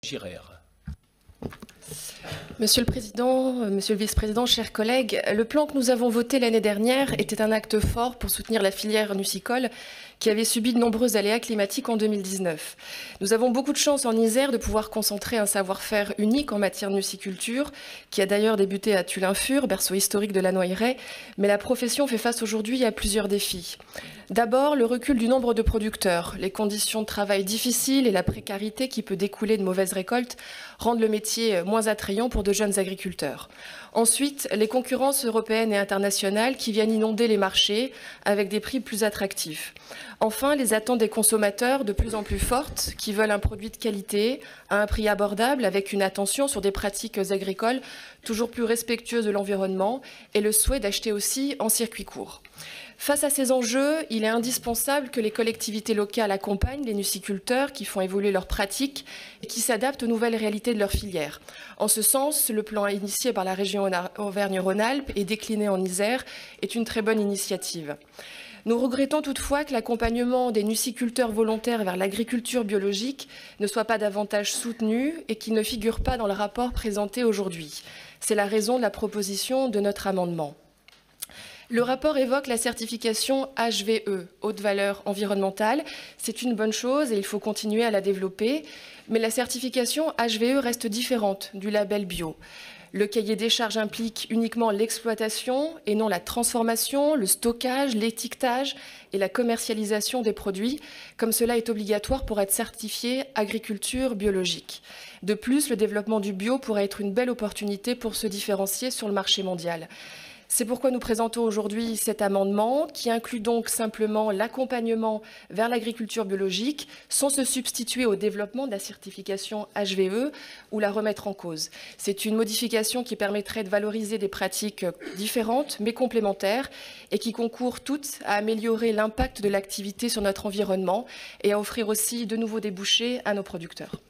Girard. Monsieur le Président, Monsieur le Vice-président, chers collègues, le plan que nous avons voté l'année dernière était un acte fort pour soutenir la filière nucicole qui avait subi de nombreux aléas climatiques en 2019. Nous avons beaucoup de chance en Isère de pouvoir concentrer un savoir-faire unique en matière de nuciculture, qui a d'ailleurs débuté à Tullin-Fur, berceau historique de la Noyeraie, mais la profession fait face aujourd'hui à plusieurs défis. D'abord, le recul du nombre de producteurs, les conditions de travail difficiles et la précarité qui peut découler de mauvaises récoltes rendent le métier moins attrayant pour de jeunes agriculteurs. Ensuite, les concurrences européennes et internationales qui viennent inonder les marchés avec des prix plus attractifs. Enfin, les attentes des consommateurs de plus en plus fortes qui veulent un produit de qualité à un prix abordable avec une attention sur des pratiques agricoles toujours plus respectueuses de l'environnement et le souhait d'acheter aussi en circuit court. Face à ces enjeux, il est indispensable que les collectivités locales accompagnent les nuciculteurs qui font évoluer leurs pratiques et qui s'adaptent aux nouvelles réalités de leur filière. En ce sens, le plan initié par la région Auvergne-Rhône-Alpes et décliné en Isère est une très bonne initiative. Nous regrettons toutefois que l'accompagnement des nuciculteurs volontaires vers l'agriculture biologique ne soit pas davantage soutenu et qu'il ne figure pas dans le rapport présenté aujourd'hui. C'est la raison de la proposition de notre amendement. Le rapport évoque la certification HVE, haute valeur environnementale. C'est une bonne chose et il faut continuer à la développer. Mais la certification HVE reste différente du label bio. Le cahier des charges implique uniquement l'exploitation et non la transformation, le stockage, l'étiquetage et la commercialisation des produits, comme cela est obligatoire pour être certifié agriculture biologique. De plus, le développement du bio pourrait être une belle opportunité pour se différencier sur le marché mondial. C'est pourquoi nous présentons aujourd'hui cet amendement qui inclut donc simplement l'accompagnement vers l'agriculture biologique sans se substituer au développement de la certification HVE ou la remettre en cause. C'est une modification qui permettrait de valoriser des pratiques différentes mais complémentaires et qui concourent toutes à améliorer l'impact de l'activité sur notre environnement et à offrir aussi de nouveaux débouchés à nos producteurs.